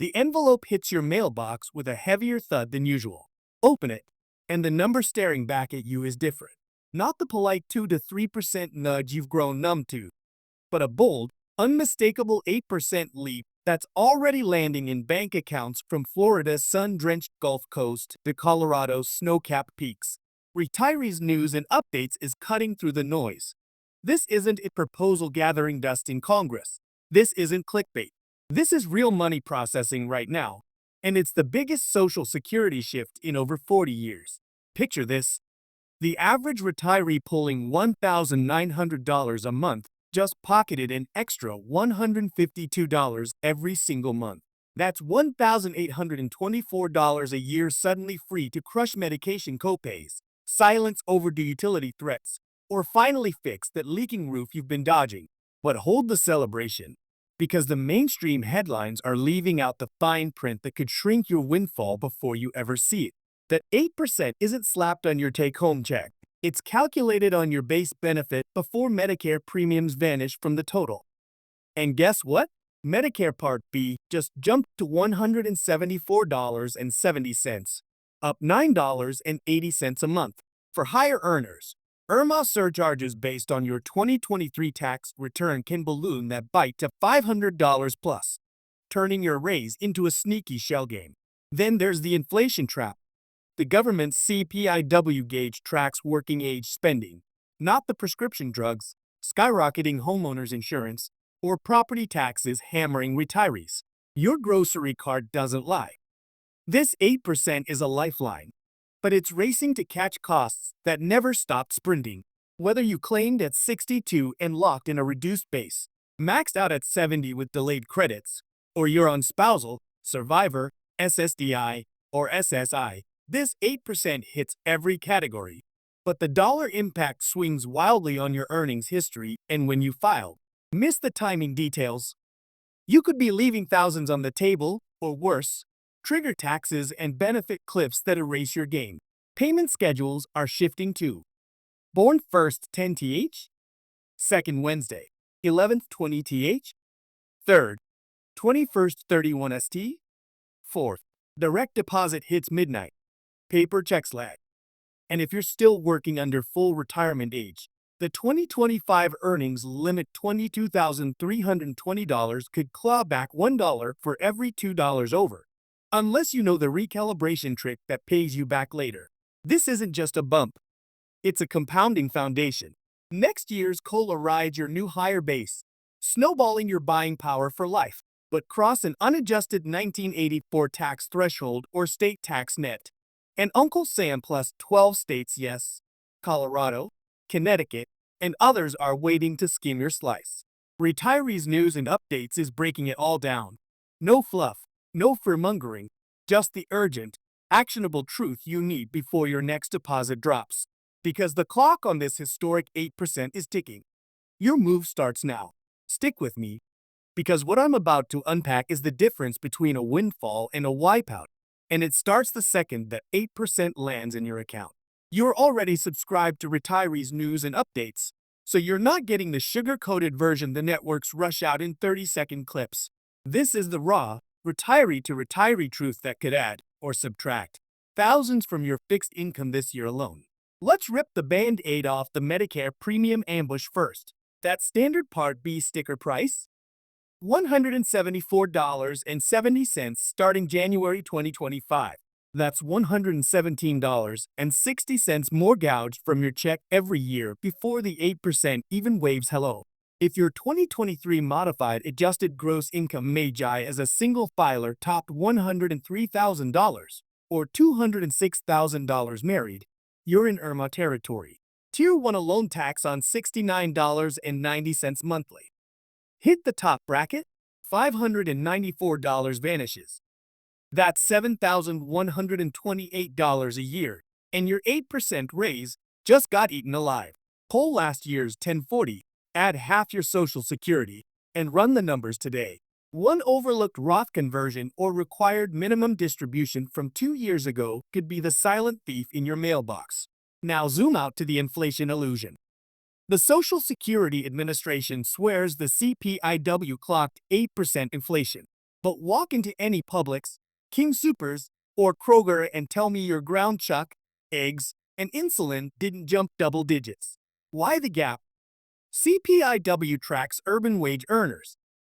The envelope hits your mailbox with a heavier thud than usual. Open it, and the number staring back at you is different. Not the polite 2 to 3% nudge you've grown numb to, but a bold, unmistakable 8% leap that's already landing in bank accounts from Florida's sun-drenched Gulf Coast to Colorado's snow-capped peaks. Retirees news and updates is cutting through the noise. This isn't a proposal gathering dust in Congress. This isn't clickbait. This is real money processing right now, and it's the biggest Social Security shift in over 40 years. Picture this. The average retiree pulling $1,900 a month just pocketed an extra $152 every single month. That's $1,824 a year suddenly free to crush medication copays, silence overdue utility threats, or finally fix that leaking roof you've been dodging. But hold the celebration, because the mainstream headlines are leaving out the fine print that could shrink your windfall before you ever see it. That 8% isn't slapped on your take-home check. It's calculated on your base benefit before Medicare premiums vanish from the total. And guess what? Medicare Part B just jumped to $174.70, up $9.80 a month. For higher earners, IRMA surcharges based on your 2023 tax return can balloon that bite to $500 plus, turning your raise into a sneaky shell game. Then there's the inflation trap. The government's CPIW gauge tracks working age spending, not the prescription drugs, skyrocketing homeowners insurance, or property taxes hammering retirees. Your grocery cart doesn't lie. This 8% is a lifeline, but it's racing to catch costs that never stopped sprinting. Whether you claimed at 62 and locked in a reduced base, maxed out at 70 with delayed credits, or you're on spousal, survivor, SSDI, or SSI, this 8% hits every category. But the dollar impact swings wildly on your earnings history and when you file. Miss the timing details. You could be leaving thousands on the table, or worse, trigger taxes and benefit cliffs that erase your gain. Payment schedules are shifting too. Born 1st 10th, 2nd Wednesday, 11th 20th, 3rd 21st 31st, 4th. Direct deposit hits midnight. Paper checks lag. And if you're still working under full retirement age, the 2025 earnings limit $22,320 could claw back $1 for every $2 over. Unless you know the recalibration trick that pays you back later. This isn't just a bump. It's a compounding foundation. Next year's COLA rides your new higher base, snowballing your buying power for life. But cross an unadjusted 1984 tax threshold or state tax net. And Uncle Sam plus 12 states, yes, Colorado, Connecticut, and others are waiting to skim your slice. Retirees news and updates is breaking it all down. No fluff, no fear-mongering, just the urgent, actionable truth you need before your next deposit drops. Because the clock on this historic 8% is ticking. Your move starts now. Stick with me, because what I'm about to unpack is the difference between a windfall and a wipeout. And it starts the second that 8% lands in your account. You're already subscribed to Retirees news and updates, so you're not getting the sugar-coated version the networks rush out in 30-second clips. This is the raw, retiree to retiree truth that could add, or subtract, thousands from your fixed income this year alone. Let's rip the Band-Aid off the Medicare premium ambush first. That standard Part B sticker price? $174.70 starting January 2025. That's $117.60 more gouged from your check every year before the 8% even waves hello. If your 2023 modified adjusted gross income Magi as a single filer topped $103,000 or $206,000 married, you're in IRMA territory. Tier 1 alone tax on $69.90 monthly. Hit the top bracket, $594 vanishes. That's $7,128 a year, and your 8% raise just got eaten alive. Pull last year's 1040, add half your Social Security, and run the numbers today. One overlooked Roth conversion or required minimum distribution from 2 years ago could be the silent thief in your mailbox. Now zoom out to the inflation illusion. The Social Security Administration swears the CPIW clocked 8% inflation. But walk into any Publix, King Soopers, or Kroger and tell me your ground chuck, eggs, and insulin didn't jump double digits. Why the gap? CPIW tracks urban wage earners,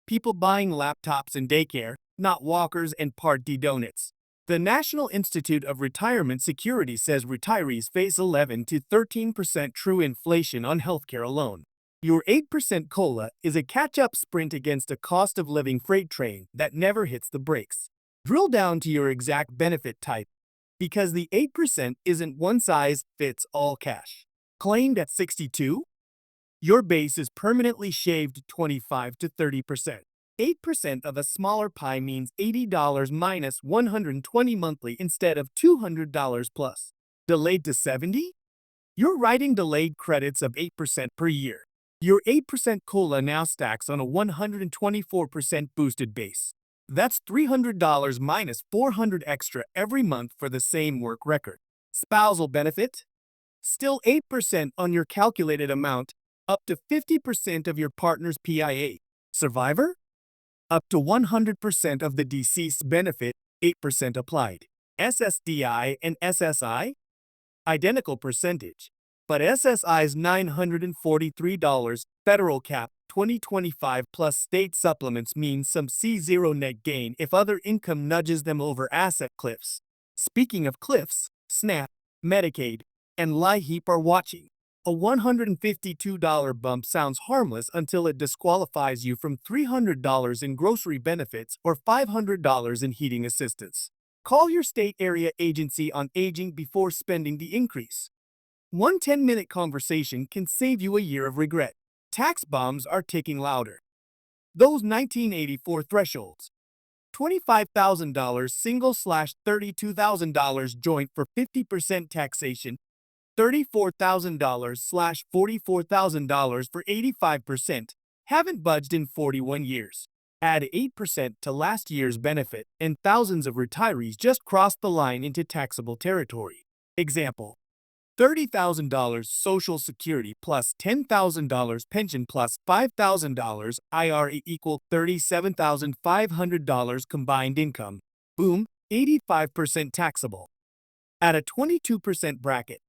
people buying laptops and daycare, not walkers and Part D donuts. The National Institute of Retirement Security says retirees face 11 to 13% true inflation on healthcare alone. Your 8% COLA is a catch-up sprint against a cost of living freight train that never hits the brakes. Drill down to your exact benefit type, because the 8% isn't one size fits all cash. Claimed at 62, your base is permanently shaved 25 to 30%. 8% of a smaller pie means $80 minus $120 monthly instead of $200 plus. Delayed to 70? You're writing delayed credits of 8% per year. Your 8% COLA now stacks on a 124% boosted base. That's $300 minus $400 extra every month for the same work record. Spousal benefit? Still 8% on your calculated amount, up to 50% of your partner's PIA. Survivor? Up to 100% of the deceased benefit, 8% applied. SSDI and SSI? Identical percentage. But SSI's $943 federal cap 2025 plus state supplements means some C0 net gain if other income nudges them over asset cliffs. Speaking of cliffs, SNAP, Medicaid, and LIHEAP are watching. A $152 bump sounds harmless until it disqualifies you from $300 in grocery benefits or $500 in heating assistance. Call your state area agency on aging before spending the increase. One 10-minute conversation can save you a year of regret. Tax bombs are ticking louder. Those 1984 thresholds. $25,000 single/$32,000 joint for 50% taxation, $34,000/$44,000 for 85%, haven't budged in 41 years. Add 8% to last year's benefit, and thousands of retirees just crossed the line into taxable territory. Example: $30,000 Social Security plus $10,000 pension plus $5,000 IRA equal $37,500 combined income. Boom, 85% taxable. At a 22% bracket,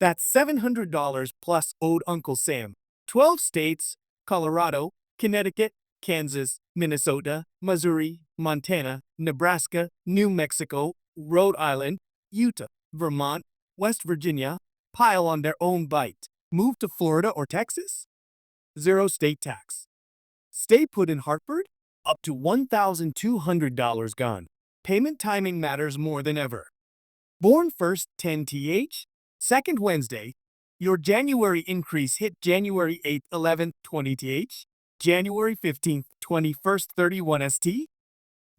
that's $700 plus owed Uncle Sam. 12 states: Colorado, Connecticut, Kansas, Minnesota, Missouri, Montana, Nebraska, New Mexico, Rhode Island, Utah, Vermont, West Virginia, pile on their own bite. Move to Florida or Texas? Zero state tax. Stay put in Hartford? Up to $1,200 gone. Payment timing matters more than ever. Born first 10th, second Wednesday, your January increase hit January 8th, 11th, 20th, January 15th, 21st, 31st,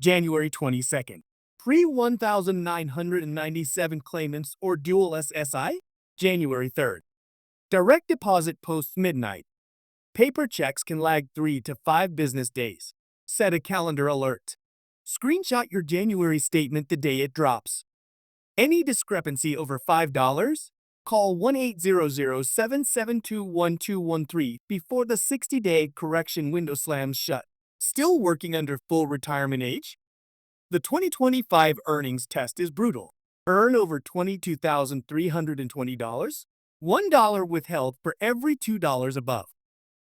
January 22nd. Pre-1,997 claimants or dual SSI, January 3rd. Direct deposit post-midnight. Paper checks can lag 3 to 5 business days. Set a calendar alert. Screenshot your January statement the day it drops. Any discrepancy over $5? Call 1-800-772-1213 before the 60-day correction window slams shut. Still working under full retirement age? The 2025 earnings test is brutal. Earn over $22,320? $1 withheld for every $2 above.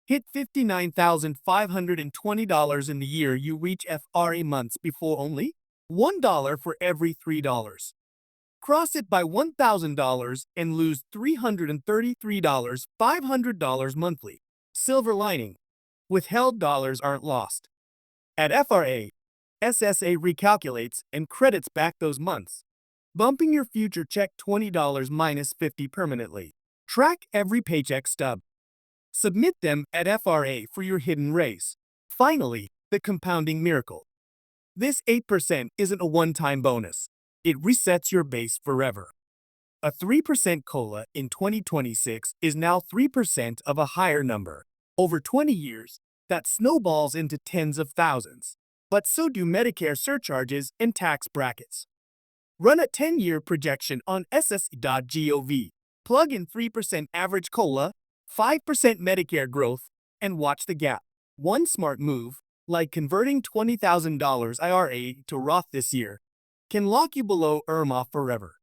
Hit $59,520 in the year you reach FRA months before only $1 for every $3. Cross it by $1,000 and lose $333, $500 monthly. Silver lining: withheld dollars aren't lost. At FRA, SSA recalculates and credits back those months, bumping your future check $20 minus $50 permanently. Track every paycheck stub. Submit them at FRA for your hidden raise. Finally, the compounding miracle. This 8% isn't a one-time bonus. It resets your base forever. A 3% COLA in 2026 is now 3% of a higher number. Over 20 years, that snowballs into tens of thousands. But so do Medicare surcharges and tax brackets. Run a 10-year projection on ss.gov. Plug in 3% average COLA, 5% Medicare growth, and watch the gap. One smart move, like converting $20,000 IRA to Roth this year, can lock you below IRMA forever.